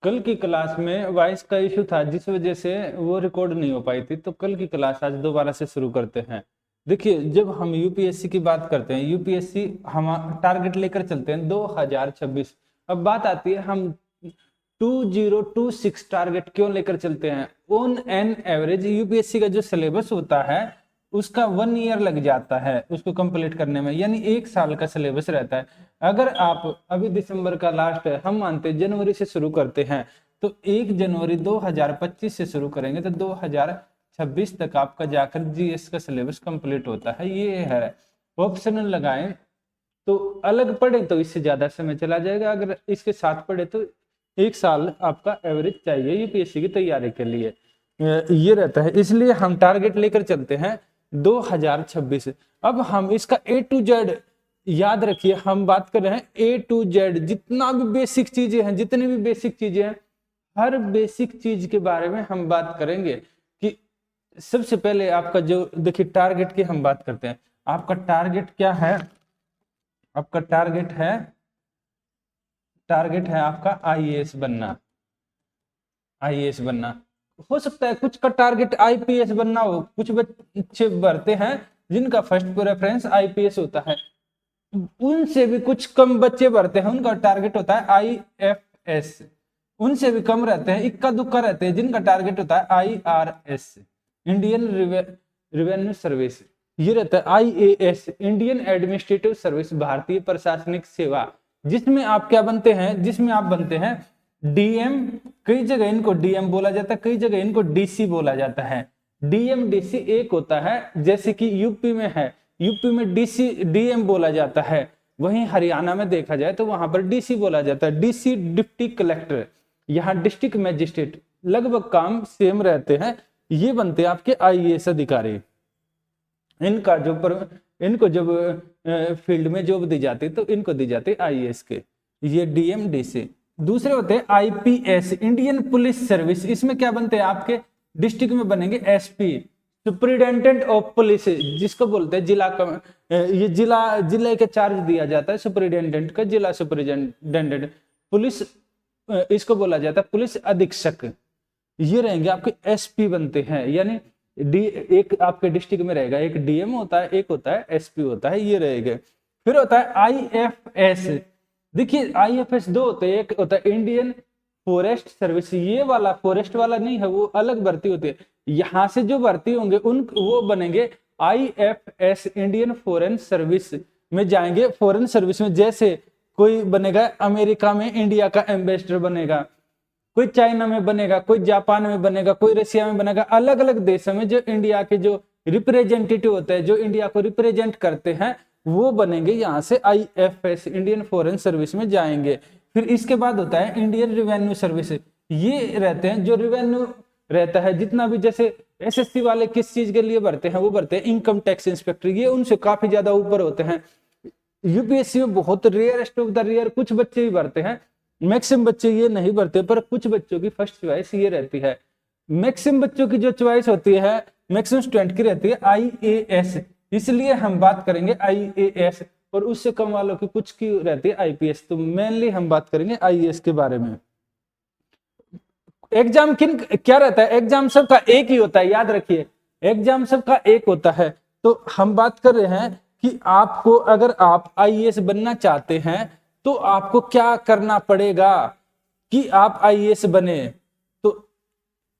कल की क्लास में वॉइस का इशू था जिस वजह से वो रिकॉर्ड नहीं हो पाई थी, तो कल की क्लास आज दोबारा से शुरू करते हैं। देखिए, जब हम यूपीएससी की बात करते हैं, यूपीएससी हम टारगेट लेकर चलते हैं 2026। अब बात आती है हम 2026 टारगेट क्यों लेकर चलते हैं। ऑन एन एवरेज यूपीएससी का जो सिलेबस होता है उसका 1 ईयर लग जाता है उसको कंप्लीट करने में, यानी 1 साल का सिलेबस रहता है। अगर आप अभी दिसंबर का लास्ट है, हम मानते हैं जनवरी से शुरू करते हैं, तो 1 जनवरी 2025 से शुरू करेंगे तो 2026 तक आपका जाकर जीएस का सिलेबस कंप्लीट होता है। ये है ऑप्शनल लगाएं तो अलग पढ़े तो इससे ज्यादा समय चला जाएगा, अगर इसके साथ पढ़े तो 1 साल आपका एवरेज चाहिए यूपीएससी की तैयारी के लिए। ये रहता है, इसलिए हम टारगेट लेकर चलते हैं 2026। अब हम इसका A to Z याद रखिए, हम बात कर रहे हैं A to Z, जितना भी बेसिक चीजें हैं, जितनी भी बेसिक चीजें हैं, हर बेसिक चीज के बारे में हम बात करेंगे। कि सबसे पहले आपका जो देखिए टारगेट की हम बात करते हैं, आपका टारगेट क्या है। आपका टारगेट है आपका आईएएस बनना। आईएएस बनना हो सकता है, कुछ का टारगेट आईपीएस बनना हो, कुछ बच्चे भरते हैं जिनका फर्स्ट प्रेफरेंस आईपीएस होता है, उनसे भी कुछ कम बच्चे भरते हैं उनका टारगेट होता है आईएफएस। उनसे भी कम रहते हैं, इक्का दुक्का रहते हैं जिनका टारगेट होता है आईआरएस, इंडियन रिवेन्यू सर्विस। ये रहता है आईएएस, इंडियन एडमिनिस्ट्रेटिव सर्विस, भारतीय प्रशासनिक सेवा, जिसमें आप क्या बनते हैं, जिसमें आप बनते हैं डीएम। कई जगह इनको डीएम बोला जाता है, कई जगह इनको डीसी बोला जाता है। डीएम डीसी एक होता है, जैसे कि यूपी में है, यूपी में डीसी डीएम बोला जाता है, वहीं हरियाणा में देखा जाए तो वहां पर डीसी बोला जाता है, डीसी डिप्टी कलेक्टर, यहाँ डिस्ट्रिक्ट मैजिस्ट्रेट, लगभग काम सेम रहते हैं। ये बनते हैं आपके आईएएस अधिकारी। इनका जो इनको जब फील्ड में जॉब दी जाती है तो इनको दी जाती है आईएएस के, ये डीएम डीसी। दूसरे होते हैं आईपीएस, इंडियन पुलिस सर्विस, इसमें क्या बनते हैं आपके डिस्ट्रिक्ट में बनेंगे एसपी, सुपरिटेंडेंट ऑफ पुलिस, जिसको बोलते हैं जिला का, ये जिले के चार्ज दिया जाता है सुपरिटेंडेंट का, जिला सुपरिटेंडेंट पुलिस, इसको बोला जाता है पुलिस अधीक्षक। ये रहेंगे आपके एसपी बनते हैं, यानी एक आपके डिस्ट्रिक्ट में रहेगा, एक डीएम होता है, एक होता है एसपी होता है, ये रहेगा। फिर होता है आईएफएस। देखिए आईएफएस दो होते हैं, एक होता है इंडियन फॉरेस्ट सर्विस, ये वाला फॉरेस्ट वाला नहीं है, वो अलग भर्ती होती है। यहां से जो भर्ती होंगे उन वो बनेंगे आईएफएस, इंडियन फॉरेन सर्विस में जाएंगे। फॉरेन सर्विस में जैसे कोई बनेगा अमेरिका में इंडिया का एम्बेसडर बनेगा, कोई चाइना में बनेगा, कोई जापान में बनेगा, कोई रशिया में बनेगा, अलग अलग देशों में जो इंडिया के जो रिप्रेजेंटेटिव होते हैं, जो इंडिया को रिप्रेजेंट करते हैं, वो बनेंगे यहाँ से आईएफएस, इंडियन फॉरेन सर्विस में जाएंगे। फिर इसके बाद होता है इंडियन रिवेन्यू सर्विस, ये रहते हैं जो रिवेन्यू रहता है जितना भी, जैसे एसएससी वाले किस चीज के लिए भरते हैं, वो भरते हैं इनकम टैक्स इंस्पेक्टर, ये उनसे काफी ज्यादा ऊपर होते हैं। यूपीएससी में बहुत रेयरेस्ट ऑफ द रेयर कुछ बच्चे ही भरते हैं, मैक्सिमम बच्चे ये नहीं भरते, पर कुछ बच्चों की फर्स्ट चॉइस ये रहती है। मैक्सिमम बच्चों की जो चॉइस होती है, मैक्सिमम स्टूडेंट की रहती है आईएएस, इसलिए हम बात करेंगे आईएएस, और उससे कम वालों की कुछ की रहती है आईपीएस, तो मेनली हम बात करेंगे आईएएस के बारे में। एग्जाम किन क्या रहता है, एग्जाम सबका एक ही होता है, याद रखिए एग्जाम सबका एक होता है। तो हम बात कर रहे हैं कि आपको, अगर आप आईएएस बनना चाहते हैं तो आपको क्या करना पड़ेगा कि आप आईएएस बने। तो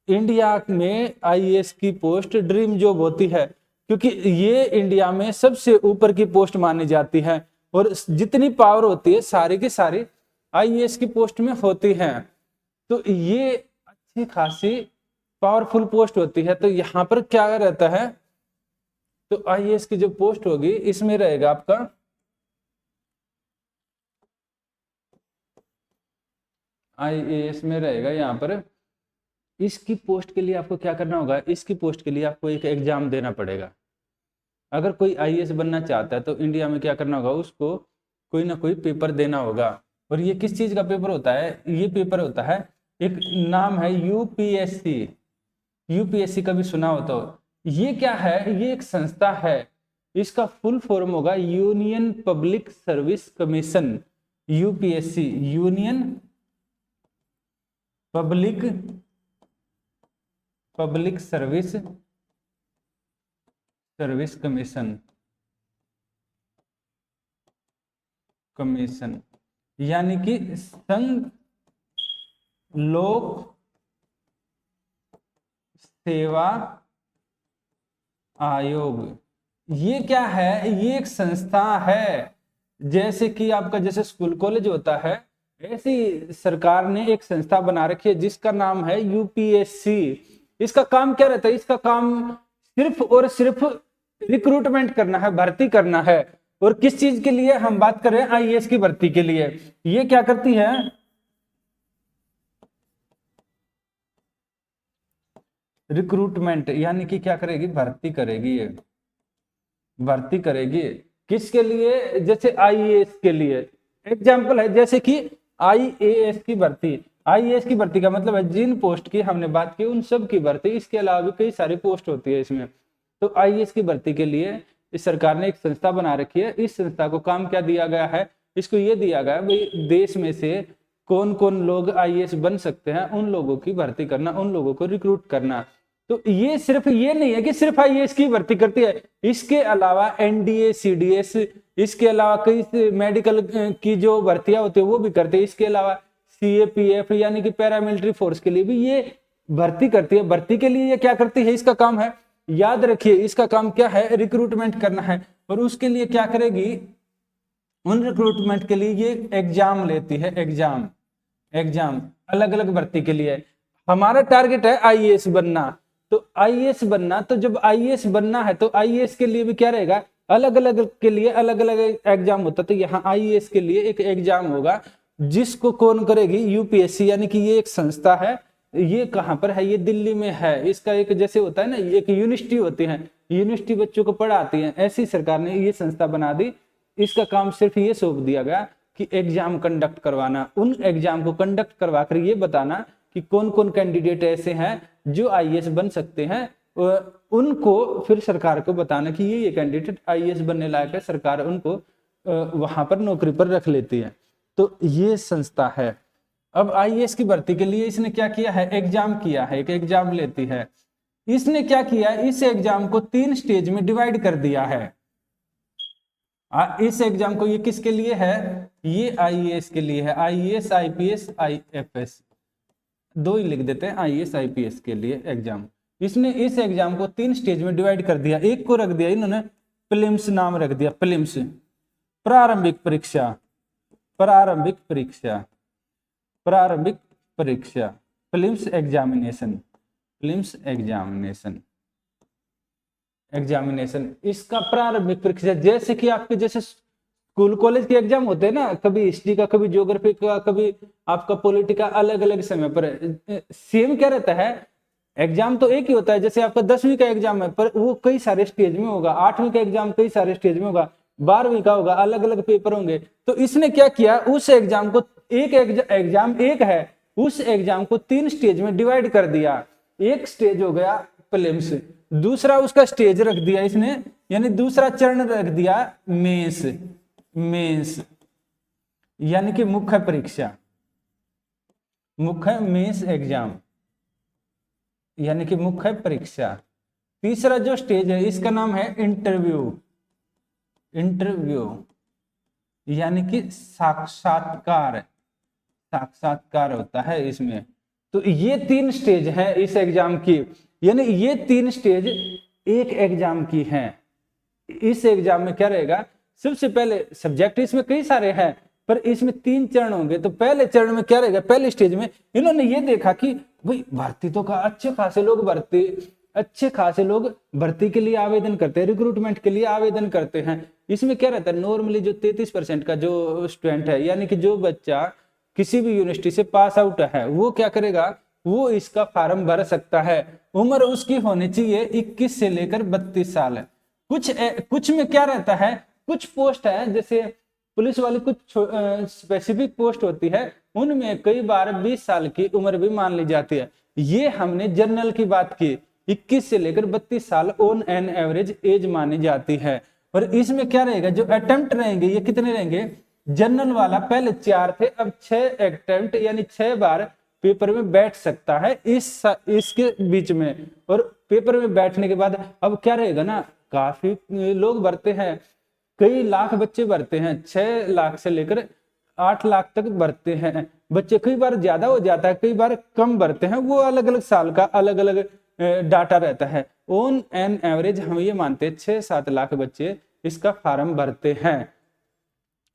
इंडिया में आईएएस की पोस्ट ड्रीम जॉब होती है, क्योंकि ये इंडिया में सबसे ऊपर की पोस्ट मानी जाती है, और जितनी पावर होती है सारी की सारी आईएएस की पोस्ट में होती है। तो ये अच्छी खासी पावरफुल पोस्ट होती है। तो यहाँ पर क्या रहता है, तो आईएएस की जो पोस्ट होगी इसमें रहेगा आपका आईएएस में रहेगा यहाँ पर, इसकी पोस्ट के लिए आपको क्या करना होगा, इसकी पोस्ट के लिए आपको एक एग्जाम देना पड़ेगा। अगर कोई आईएएस बनना चाहता है तो इंडिया में क्या करना होगा, उसको कोई ना कोई पेपर देना होगा। और ये किस चीज का पेपर होता है, ये पेपर होता है, एक नाम है यूपीएससी। यूपीएससी का भी सुना हो तो, ये क्या है, ये एक संस्था है, इसका फुल फॉर्म होगा union public service commission, UPSC, union public service commission, यानी कि संघ लोक सेवा आयोग। ये क्या है? ये एक संस्था है। जैसे कि आपका जैसे स्कूल कॉलेज होता है, ऐसी सरकार ने एक संस्था बना रखी है जिसका नाम है यूपीएससी। इसका काम क्या रहता है? इसका काम सिर्फ और सिर्फ रिक्रूटमेंट करना है, भर्ती करना है। और किस चीज के लिए हम बात कर रहे हैं? आईएएस की भर्ती के लिए। ये क्या करती है? रिक्रूटमेंट, यानी कि क्या करेगी? भर्ती करेगी। ये भर्ती करेगी किसके लिए? जैसे आईएएस के लिए एग्जाम्पल है, जैसे कि आईएएस की भर्ती। आईएएस की भर्ती का मतलब है जिन पोस्ट की हमने बात की उन सब की भर्ती। इसके अलावा भी कई सारी पोस्ट होती है इसमें। तो आईएएस की भर्ती के लिए इस सरकार ने एक संस्था बना रखी है। इस संस्था को काम क्या दिया गया है? इसको ये दिया गया है भाई देश में से कौन कौन लोग आईएएस बन सकते हैं, उन लोगों की भर्ती करना, उन लोगों को रिक्रूट करना। तो ये सिर्फ ये नहीं है कि सिर्फ आईएएस की भर्ती करती है, इसके अलावा एनडीए, सीडीएस, इसके अलावा कई मेडिकल की जो भर्तियां होती है वो भी करते हैं। इसके अलावा सीएपीएफ यानी कि पैरामिलिट्री फोर्स के लिए भी ये भर्ती करती है। भर्ती के लिए ये क्या करती है? इसका काम है, याद रखिए, इसका काम क्या है? रिक्रूटमेंट करना है। और उसके लिए क्या करेगी? उन रिक्रूटमेंट के लिए ये एग्जाम लेती है। एग्जाम अलग अलग भर्ती के लिए। हमारा टारगेट है आईएएस बनना। तो आईएएस बनना, तो जब आईएएस बनना है तो आईएएस के लिए भी क्या रहेगा? अलग अलग के लिए अलग अलग एग्जाम होता। तो यहाँ आईएएस के लिए एक एग्जाम होगा जिसको कौन करेगी? यूपीएससी, यानी कि ये एक संस्था है। ये कहाँ पर है? ये दिल्ली में है। इसका एक जैसे होता है ना, एक यूनिवर्सिटी होती है, यूनिवर्सिटी बच्चों को पढ़ाती है, ऐसी सरकार ने ये संस्था बना दी। इसका काम सिर्फ ये सौंप दिया गया कि एग्जाम कंडक्ट करवाना। उन एग्जाम को कंडक्ट करवा कर ये बताना कि कौन कौन कैंडिडेट ऐसे हैं जो आईएएस बन सकते हैं। उनको फिर सरकार को बताना कि ये कैंडिडेट आईएएस बनने लायक है, सरकार उनको वहां पर नौकरी पर रख लेती है। तो ये संस्था है। अब आईएएस की भर्ती के लिए इसने क्या किया है? एग्जाम किया है, एक एग्जाम लेती है। इसने क्या किया? इस एग्जाम को 3 स्टेज में डिवाइड कर दिया है। इस एग्जाम को ये किसके लिए है? ये आईएएस के लिए है। आईएएस, आईपीएस, आईएफएस, दो ही लिख देते हैं, आईएएस आईपीएस के लिए एग्जाम। इसने इस एग्जाम को 3 स्टेज में डिवाइड कर दिया। एक को रख दिया इन्होंने प्रीलिम्स नाम रख दिया, प्रीलिम्स, प्रारंभिक परीक्षा, प्रारंभिक परीक्षा, प्रारंभिक परीक्षा, prelims examination, prelims examination, examination. इसका प्रारंभिक परीक्षा जैसे कि आपके जैसे स्कूल कॉलेज के एग्जाम होते हैं ना, कभी हिस्ट्री का, कभी ज्योग्राफी का, कभी आपका पॉलिटिका, अलग अलग समय पर सेम क्या रहता है? एग्जाम तो एक ही होता है। जैसे आपका 10वीं का एग्जाम है पर वो कई सारे स्टेज में होगा, 8वीं का एग्जाम कई सारे स्टेज में होगा, 12वीं का होगा, अलग अलग पेपर होंगे। तो इसने क्या किया? उस एग्जाम को एक एग्जाम एक है, उस एग्जाम को 3 स्टेज में डिवाइड कर दिया। एक स्टेज हो गया प्रीलिम्स, दूसरा उसका स्टेज रख दिया इसने, यानी दूसरा चरण रख दिया मेंस, मेंस यानी कि मुख्य परीक्षा, मुख्य मेंस एग्जाम यानी कि मुख्य परीक्षा। तीसरा जो स्टेज है इसका नाम है इंटरव्यू, इंटरव्यू यानी कि साक्षात्कार, साक्षात्कार होता है इसमें। तो ये 3 स्टेज है इस एग्जाम की, यानी ये 3 स्टेज एक एग्जाम की हैं। इस एग्जाम में क्या रहेगा? सबसे पहले सब्जेक्ट इसमें कई सारे हैं पर इसमें 3 चरण होंगे। तो पहले चरण में क्या रहेगा? पहले स्टेज में इन्होंने ये देखा कि भाई भर्ती तो का अच्छे खासे लोग भर्ती के लिए आवेदन करते हैं, रिक्रूटमेंट के लिए आवेदन करते हैं। इसमें क्या रहता है? नॉर्मली जो 33% का जो स्टूडेंट है, यानी कि जो बच्चा किसी भी यूनिवर्सिटी से पास आउट है, वो क्या करेगा? वो इसका फॉर्म भर सकता है। उम्र उसकी होनी चाहिए 21 से लेकर 32 साल है। कुछ में क्या रहता है? कुछ पोस्ट है जैसे पुलिस वाली, कुछ स्पेसिफिक पोस्ट होती है, उनमें कई बार 20 साल की उम्र भी मान ली जाती है। ये हमने जनरल की बात की, 21 से लेकर 32 साल ऑन एन एवरेज एज मानी जाती है। और इसमें क्या रहेगा? जो अटेम्प्ट रहेंगे ये कितने रहेंगे? जनरल वाला पहले 4 थे, अब 6 अटेम्प्ट यानी 6 बार पेपर में बैठ सकता है इसके बीच में। और पेपर में बैठने के बाद अब क्या रहेगा ना, काफी लोग भरते हैं, कई लाख बच्चे भरते हैं, 6 लाख से लेकर 8 लाख तक भरते हैं बच्चे। कई बार ज्यादा हो जाता है, कई बार कम भरते हैं, वो अलग अलग साल का अलग अलग डाटा रहता है। ऑन एन एवरेज हम ये मानते हैं 6-7 लाख बच्चे इसका फॉर्म भरते हैं।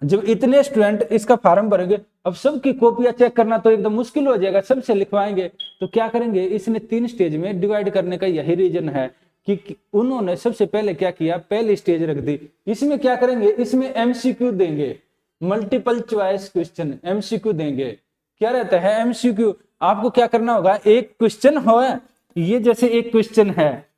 जब इतने स्टूडेंट इसका फॉर्म भरेंगे, अब सबकी कॉपियां चेक करना तो एकदम मुश्किल हो जाएगा, सबसे लिखवाएंगे तो क्या करेंगे, इसने 3 स्टेज में डिवाइड करने का यही रीजन है कि उन्होंने सबसे पहले क्या किया, पहली स्टेज रख दी। इसमें क्या करेंगे, इसमें एमसीक्यू देंगे, मल्टीपल चॉइस क्वेश्चन एमसीक्यू देंगे। क्या रहता है एमसीक्यू, आपको क्या करना होगा, एक क्वेश्चन हो, ये जैसे एक क्वेश्चन है,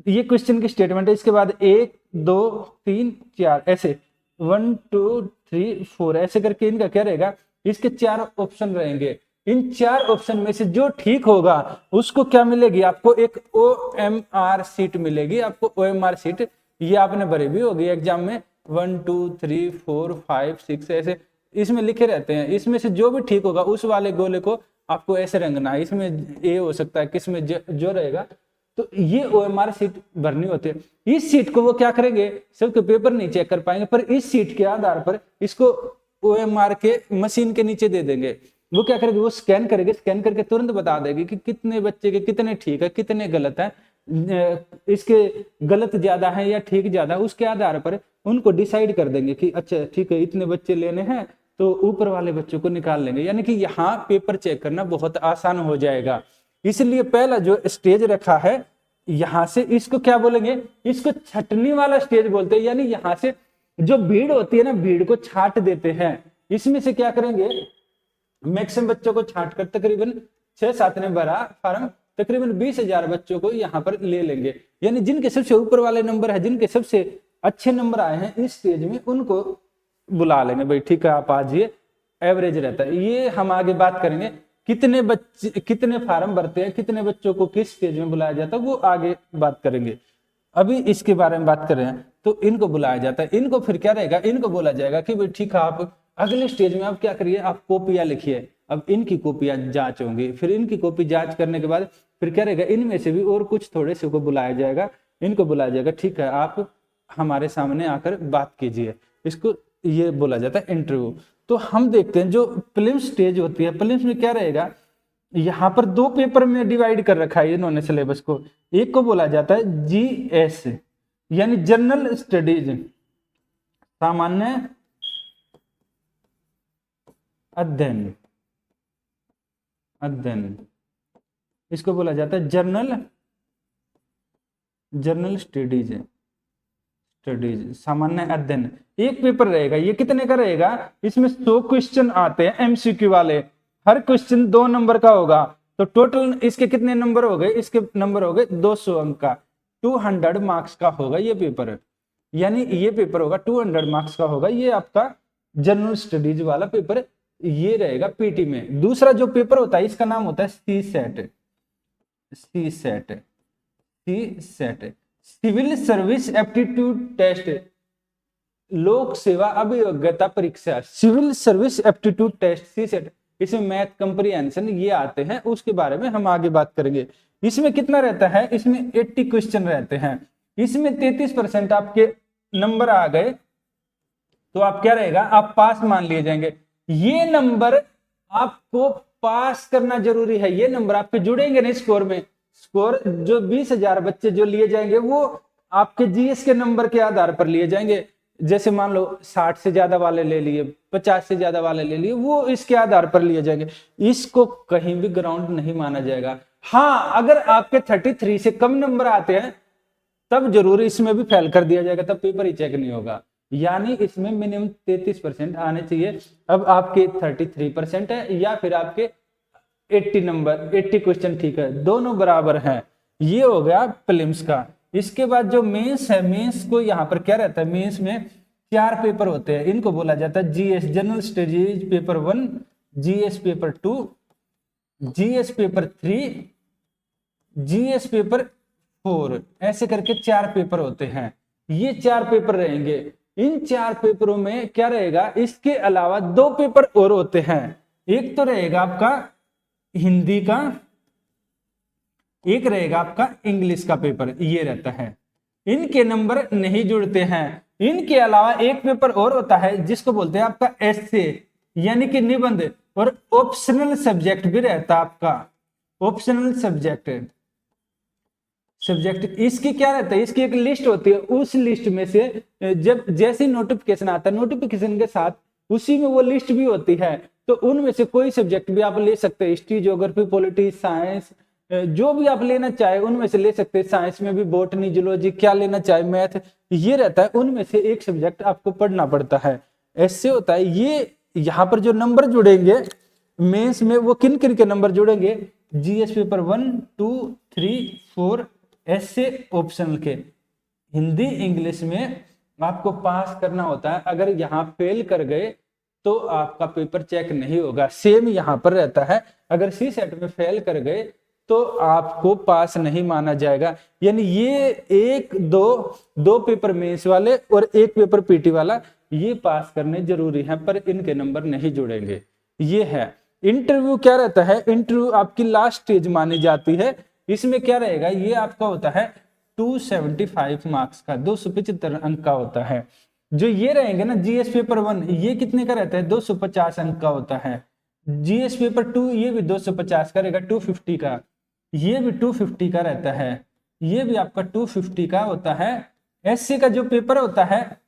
ये क्वेश्चन की स्टेटमेंट है, इसके बाद 1 2 3 4 ऐसे 1 2 3 4 ऐसे करके इनका क्या रहेगा, इसके 4 ऑप्शन रहेंगे। इन 4 ऑप्शन में से जो ठीक होगा उसको क्या मिलेगी, आपको एक OMR सीट मिलेगी। आपको OMR सीट ये आपने भरी भी होगी एग्जाम में, 1 2 3 4 5 6 ऐसे इसमें लिखे रहते हैं। इसमें से जो भी ठीक होगा उस वाले गोले को आपको ऐसे रंगना है, इसमें ए हो सकता है, किसमें जो रहेगा। तो ये OMR सीट भरनी होती है। इस सीट को वो क्या करेंगे, सबके पेपर नहीं चेक कर पाएंगे, पर इस सीट के आधार पर इसको OMR के मशीन के नीचे दे देंगे। वो क्या करेंगे, वो स्कैन करेंगे, स्कैन करके तुरंत बता देगी कि कितने बच्चे के कितने ठीक है, कितने गलत है, इसके गलत ज्यादा है या ठीक ज्यादा, उसके आधार पर उनको डिसाइड कर देंगे कि अच्छा ठीक है इतने बच्चे लेने हैं, तो ऊपर वाले बच्चों को निकाल लेंगे। यानी कि यहाँ पेपर चेक करना बहुत आसान हो जाएगा। इसलिए पहला जो स्टेज रखा है, यहां से इसको क्या बोलेंगे, इसको छटनी वाला स्टेज बोलते हैं। यानी यहां से जो भीड़ होती है ना, भीड़ को छाट देते हैं। इसमें से क्या करेंगे, मैक्सिमम बच्चों को छाट कर तकरीबन 6-7 ने भरा फॉर्म, तकरीबन 20,000 बच्चों को यहाँ पर ले लेंगे। यानी जिनके सबसे ऊपर वाले नंबर है, जिनके सबसे अच्छे नंबर आए हैं इस स्टेज में, उनको बुला लेंगे, भाई ठीक है आप आ जाइए। एवरेज रहता है ये, हम आगे बात करेंगे कितने बच्चे कितने फार्म भरते हैं, कितने बच्चों को किस स्टेज में बुलाया जाता है, वो आगे बात करेंगे। अभी इसके बारे में बात कर रहे हैं, तो इनको बुलाया जाता है। इनको फिर क्या रहेगा, इनको बोला जाएगा कि भाई ठीक है आप अगले स्टेज में आप क्या करिए, आप कॉपियां लिखिए। अब इनकी कॉपियां जांच होंगी, फिर इनकी कॉपी जांच करने के बाद फिर क्या रहेगा, इनमें से भी और कुछ थोड़े से को बुलाया जाएगा। इनको बुलाया जाएगा, ठीक है आप हमारे सामने आकर बात कीजिए। इसको ये बोला जाता है इंटरव्यू। तो हम देखते हैं जो प्रीलिम्स स्टेज होती है, प्रीलिम्स में क्या रहेगा, यहाँ पर 2 पेपर में डिवाइड कर रखा है इन्होंने सिलेबस को। एक को बोला जाता है GS यानी जनरल स्टडीज, सामान्य अध्ययन, इसको बोला जाता है जनरल स्टडीज, सामान्य अध्ययन। एक पेपर रहेगा, ये कितने का रहेगा, इसमें 100 क्वेश्चन आते हैं MCQ वाले, हर क्वेश्चन 2 नंबर का होगा। तो टोटल इसके कितने नंबर हो गए, इसके नंबर हो गए 200 अंक का, 200 मार्क्स का होगा ये पेपर। यानी ये पेपर होगा 200 मार्क्स का होगा, ये आपका जनरल स्टडीज वाला पेपर ये रहेगा पीटी में। दूसरा जो पेपर होता है इसका नाम होता है CSET, civil service aptitude test, लोक सेवा अभियोग्यता परीक्षा, civil service aptitude test CSET। इसमें मैथ कंप्रीहेंशन ये आते हैं, उसके बारे में हम आगे बात करेंगे। इसमें कितना रहता है, इसमें 80 क्वेश्चन रहते हैं। इसमें 33% आपके नंबर आ गए तो आप क्या रहेगा, आप पास मान लिए जाएंगे। ये नंबर आपको पास करना जरूरी है, ये नंबर आपके जुड़ेंगे नहीं स्कोर में। स्कोर जो 20,000 बच्चे जो लिए जाएंगे वो आपके GS के नंबर के आधार पर लिए जाएंगे। जैसे मान लो 60 से ज्यादा वाले ले लिए, 50 से ज्यादा वाले ले लिए, वो इसके आधार पर लिए जाएंगे। इसको कहीं भी ग्राउंड नहीं माना जाएगा। हाँ, अगर आपके 33 से कम नंबर आते हैं तब जरूर इसमें भी फेल कर दिया जाएगा, तब पेपर ही चेक नहीं होगा। यानी इसमें मिनिमम 33% आने चाहिए। अब आपके 33% है या फिर आपके 80 क्वेश्चन ठीक है, दोनों बराबर हैं। ये हो गया प्रीलिम्स का। इसके बाद जो मेंस है, मेंस को यहाँ पर क्या रहता है, मेंस में 4 पेपर होते हैं। इनको बोला जाता है GS general studies paper 1, GS paper 2, GS paper 3, GS paper 4, ऐसे करके 4 पेपर होते हैं। ये 4 पेपर रहेंगे। इन 4 पेपरों में क्या रहेगा, इसके अलावा 2 पेपर और होते हैं। एक तो रहेगा आपका हिंदी का, एक रहेगा आपका इंग्लिश का पेपर, ये रहता है। इनके नंबर नहीं जुड़ते हैं। इनके अलावा एक पेपर और होता है जिसको बोलते हैं आपका एस्से, यानी कि निबंध, और ऑप्शनल सब्जेक्ट भी रहता है आपका, ऑप्शनल सब्जेक्ट। इसकी क्या रहता है, इसकी एक लिस्ट होती है, उस लिस्ट में से जब जैसे नोटिफिकेशन आता है, नोटिफिकेशन के साथ उसी में वो लिस्ट भी होती है, तो उनमें से कोई सब्जेक्ट भी आप ले सकते हैं, हिस्ट्री, ज्योग्राफी, पॉलिटिक्स, साइंस, जो भी आप लेना चाहे उनमें से ले सकते हैं। साइंस में भी बॉटनी, जूलॉजी, क्या लेना चाहे, मैथ, ये रहता है, उनमें से एक सब्जेक्ट आपको पढ़ना पड़ता है। ऐसे होता है। ये यहाँ पर जो नंबर जुड़ेंगे मेंस में, वो किन किन के नंबर जुड़ेंगे, जीएस पेपर 1, 2, 3, 4, ऐसे ऑप्शनल के। हिंदी इंग्लिश में आपको पास करना होता है, अगर यहाँ फेल कर गए तो आपका पेपर चेक नहीं होगा। सेम यहाँ पर रहता है, अगर सी सेट में फेल कर गए तो आपको पास नहीं माना जाएगा। यानी ये एक दो पेपर मेंस वाले और एक पेपर पीटी वाला, ये पास करने जरूरी है, पर इनके नंबर नहीं जुड़ेंगे। ये है। इंटरव्यू क्या रहता है, इंटरव्यू आपकी लास्ट स्टेज मानी जाती है। इसमें क्या रहेगा, ये आपका होता है 275 मार्क्स का, 275 अंक का होता है। जो ये रहेंगे ना जीएस पेपर 1, ये कितने का रहता है, 250 अंक का होता है। जीएस पेपर 2 ये भी 250 का रहेगा, 250 का। ये भी 250 का रहता है, ये भी आपका 250 का होता है। एससी का जो पेपर होता है,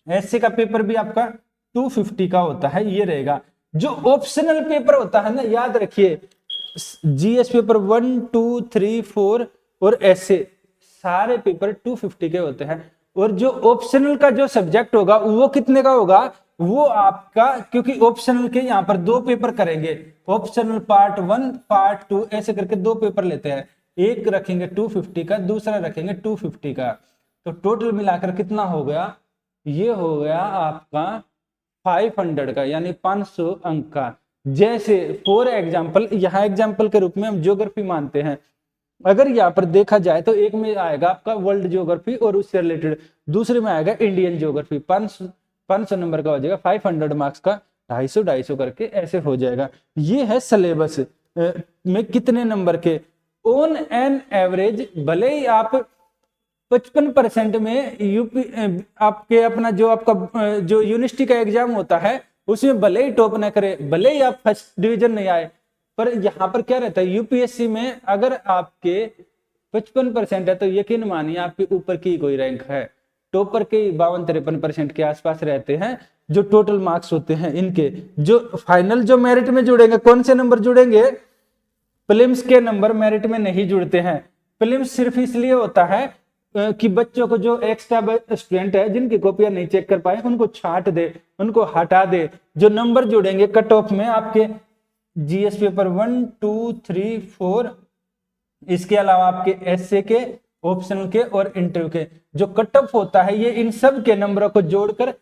एससी का पेपर भी आपका 250 का होता है, ये रहेगा। जो ऑप्शनल पेपर होता है ना, याद रखिए, जीएस पेपर 1, 2, 3, 4 और ऐसे सारे पेपर 250 के होते हैं। और जो ऑप्शनल का जो सब्जेक्ट होगा वो कितने का होगा, वो आपका, क्योंकि ऑप्शनल के यहाँ पर 2 पेपर करेंगे, ऑप्शनल पार्ट 1, पार्ट 2, ऐसे करके 2 पेपर लेते हैं। एक रखेंगे 250 का, दूसरा रखेंगे 250 का, तो टोटल मिलाकर कितना हो गया, ये हो गया आपका 500 का, यानी 500 अंक का। जैसे फॉर एग्जाम्पल, यहाँ एग्जाम्पल के रूप में हम ज्योग्राफी मानते हैं। अगर यहाँ पर देखा जाए तो एक में आएगा आपका वर्ल्ड ज्योग्राफी और उससे रिलेटेड, दूसरे में आएगा इंडियन ज्योग्राफी। 500 नंबर का हो जाएगा, 500 मार्क्स का 250 करके ऐसे हो जाएगा। ये है सिलेबस में कितने नंबर के। ऑन एन एवरेज, भले ही आप 55% में यूपी आपके अपना जो आपका जो यूनिवर्सिटी का एग्जाम होता है उसमें भले ही टॉप ना करे, भले ही आप फर्स्ट डिवीजन नहीं आए, पर यहाँ पर क्या रहता है, यूपीएससी में अगर आपके 55% है तो यकीन मानिए आपके ऊपर की कोई रैंक है। टॉपर के 52-53% के आसपास रहते हैं जो टोटल मार्क्स होते हैं इनके। जो फाइनल जो मेरिट में जुड़ेंगे, कौन से नंबर जुड़ेंगे, प्रीलिम्स के नंबर मेरिट में नहीं जुड़ते हैं। प्रीलिम्स सिर्फ इसलिए होता है कि बच्चों को, जो एक्स्ट्रा स्टूडेंट है जिनकी कॉपियां नहीं चेक कर पाए, उनको छांट दे, उनको हटा दे। जो नंबर जुड़ेंगे कट ऑफ में आपके जीएस पेपर 1, 2, 3, 4, इसके अलावा आपके एसए के, ऑप्शनल के और इंटरव्यू के जो कट ऑफ होता है, ये इन सब के नंबरों को जोड़कर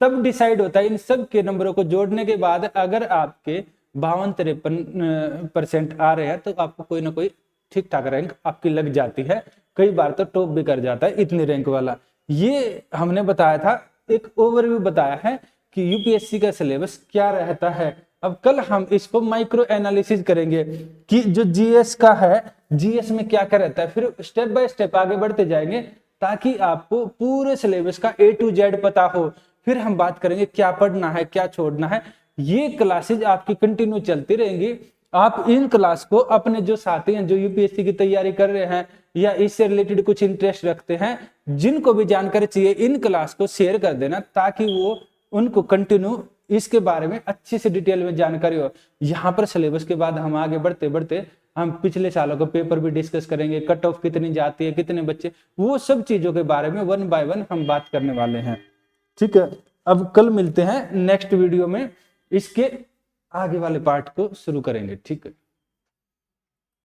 तब डिसाइड होता है। इन सब के नंबरों को जोड़ने के बाद अगर आपके 52-53% आ रहे हैं तो आपको कोई ना कोई ठीक ठाक रैंक आपकी लग जाती है। कई बार तो टॉप भी कर जाता है इतनी रैंक वाला। ये हमने बताया था, एक ओवरव्यू बताया है कि यूपीएससी का सिलेबस क्या रहता है। अब कल हम इसको माइक्रो एनालिसिस करेंगे कि जो जीएस का है, जीएस में क्या क्या रहता है, फिर स्टेप बाय स्टेप आगे बढ़ते जाएंगे ताकि आपको पूरे सिलेबस का A to Z पता हो। फिर हम बात करेंगे क्या पढ़ना है, क्या छोड़ना है। ये क्लासेज आपकी कंटिन्यू चलती रहेंगी। आप इन क्लास को अपने जो साथी हैं जो यूपीएससी की तैयारी कर रहे हैं या इससे रिलेटेड कुछ इंटरेस्ट रखते हैं, जिनको भी जानकारी चाहिए, इन क्लास को शेयर कर देना ताकि वो उनको कंटिन्यू इसके बारे में अच्छी से डिटेल में जानकारी हो। यहाँ पर सिलेबस के बाद हम आगे बढ़ते बढ़ते हम पिछले सालों का पेपर भी डिस्कस करेंगे, कट ऑफ कितनी जाती है, कितने बच्चे, वो सब चीजों के बारे में 1 by 1 हम बात करने वाले हैं। ठीक है, अब कल मिलते हैं नेक्स्ट वीडियो में, इसके आगे वाले पार्ट को शुरू करेंगे। ठीक है।